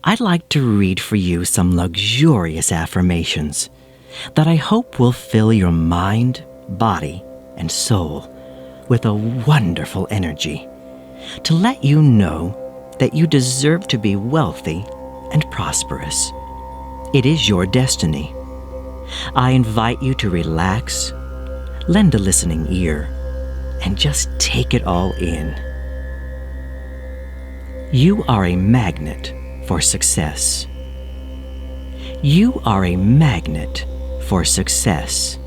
I'd like to read for you some luxurious affirmations that I hope will fill your mind, body, and soul with a wonderful energy to let you know that you deserve to be wealthy and prosperous. It is your destiny. I invite you to relax, lend a listening ear, and just take it all in. You are a magnet for success. You are a magnet for success.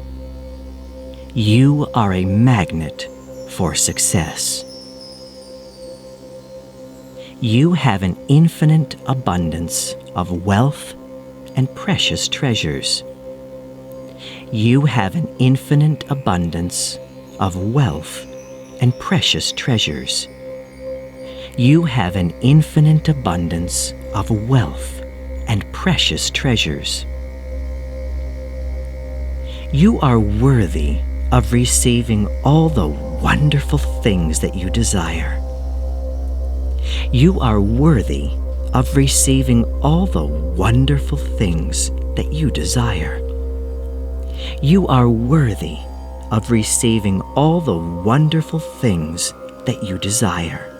You are a magnet for success. You have an infinite abundance of wealth and precious treasures. You have an infinite abundance of wealth and precious treasures. You have an infinite abundance of wealth and precious treasures. You are worthy of receiving all the wonderful things that you desire. You are worthy of receiving all the wonderful things that you desire. You are worthy of receiving all the wonderful things that you desire.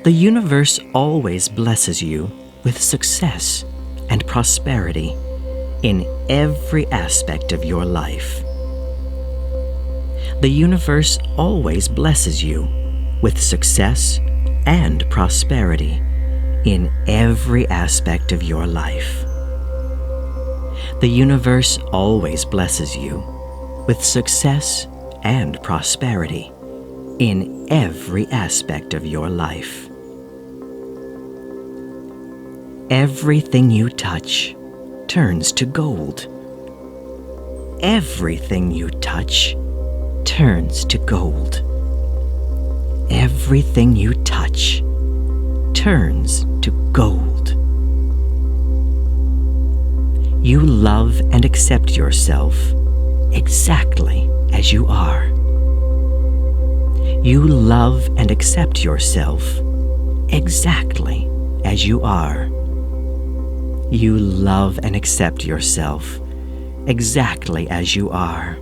The universe always blesses you with success and prosperity in every aspect of your life. The universe always blesses you with success and prosperity in every aspect of your life. The universe always blesses you with success and prosperity in every aspect of your life. Everything you touch turns to gold. Everything you touch turns to gold. Everything you touch turns to gold. You love and accept yourself exactly as you are. You love and accept yourself exactly as you are. You love and accept yourself exactly as you are.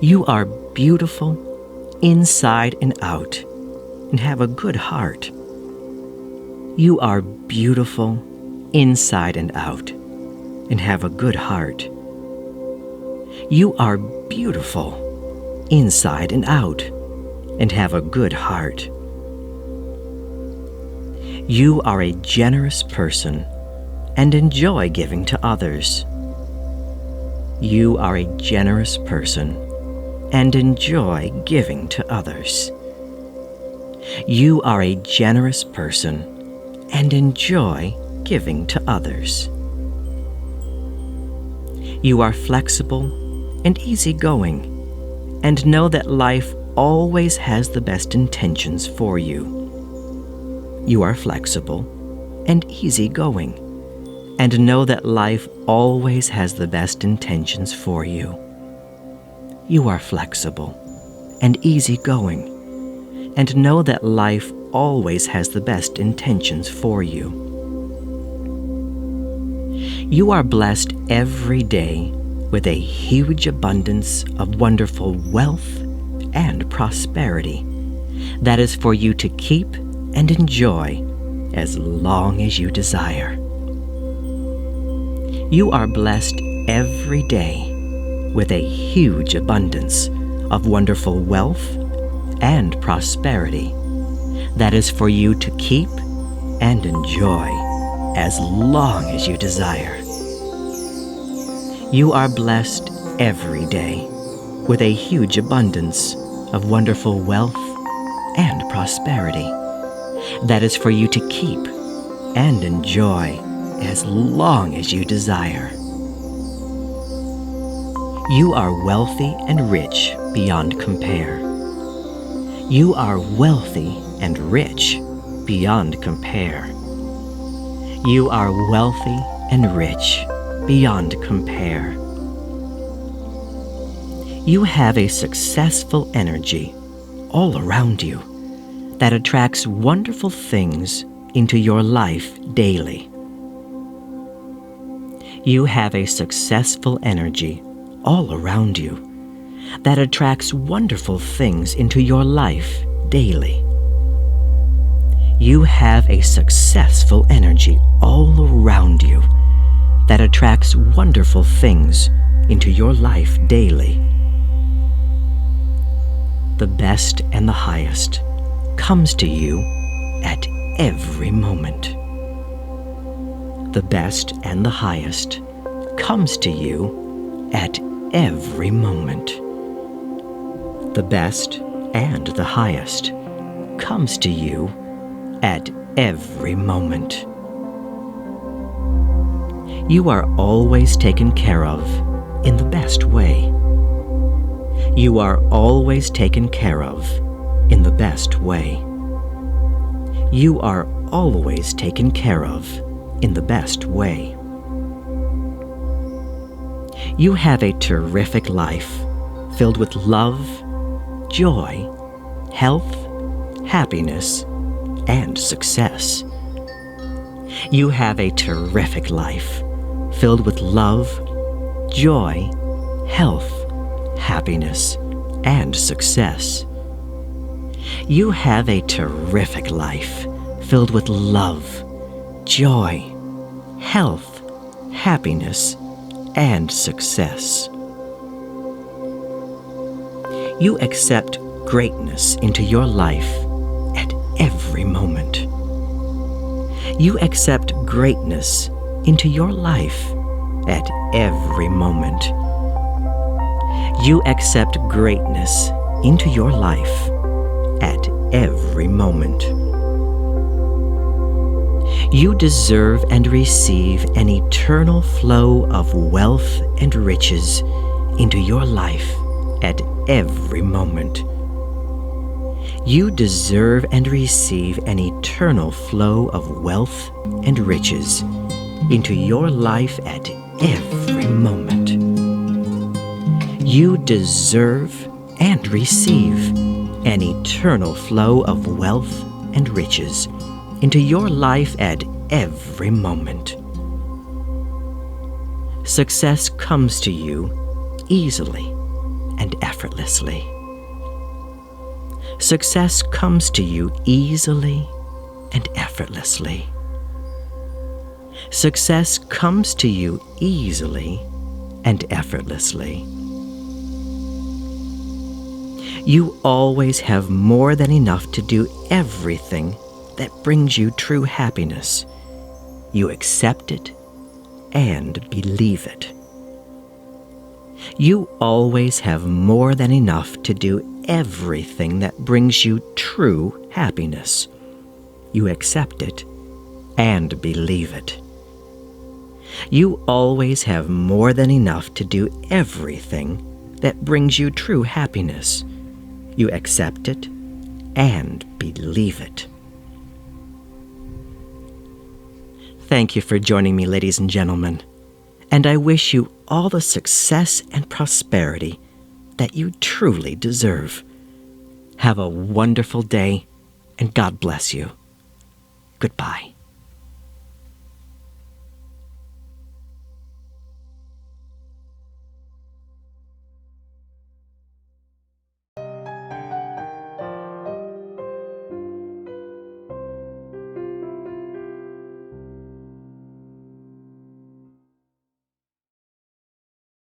You are beautiful inside and out and have a good heart. You are beautiful inside and out and have a good heart. You are beautiful inside and out and have a good heart. You are a generous person and enjoy giving to others. You are a generous person and enjoy giving to others. You are a generous person and enjoy giving to others. You are flexible and easygoing and know that life always has the best intentions for you. You are flexible and easygoing and know that life always has the best intentions for you. You are flexible and easygoing and know that life always has the best intentions for you. You are blessed every day with a huge abundance of wonderful wealth and prosperity that is for you to keep and enjoy as long as you desire. You are blessed every day with a huge abundance of wonderful wealth and prosperity that is for you to keep and enjoy as long as you desire. You are blessed every day with a huge abundance of wonderful wealth and prosperity that is for you to keep and enjoy as long as you desire. You are wealthy and rich beyond compare. You are wealthy and rich beyond compare. You are wealthy and rich beyond compare. You have a successful energy all around you that attracts wonderful things into your life daily. You have a successful energy all around you that attracts wonderful things into your life daily. You have a successful energy all around you that attracts wonderful things into your life daily. The best and the highest comes to you at every moment. The best and the highest comes to you at every moment. The best and the highest comes to you at every moment. You are always taken care of in the best way. You are always taken care of in the best way. You are always taken care of in the best way. You have a terrific life filled with love, joy, health, happiness, and success. You have a terrific life filled with love, joy, health, happiness, and success. You have a terrific life filled with love, joy, health, happiness, and success. You accept greatness into your life at every moment. You accept greatness into your life at every moment. You accept greatness into your life at every moment. You deserve and receive an eternal flow of wealth and riches into your life at every moment. You deserve and receive an eternal flow of wealth and riches into your life at every moment. You deserve and receive an eternal flow of wealth and riches into your life at every moment. Success comes to you easily and effortlessly. Success comes to you easily and effortlessly. Success comes to you easily and effortlessly. You always have more than enough to do everything that brings you true happiness. You accept it and believe it. You always have more than enough to do everything that brings you true happiness. You accept it and believe it. You always have more than enough to do everything that brings you true happiness. You accept it and believe it. Thank you for joining me, ladies and gentlemen, and I wish you all the success and prosperity that you truly deserve. Have a wonderful day, and God bless you. Goodbye.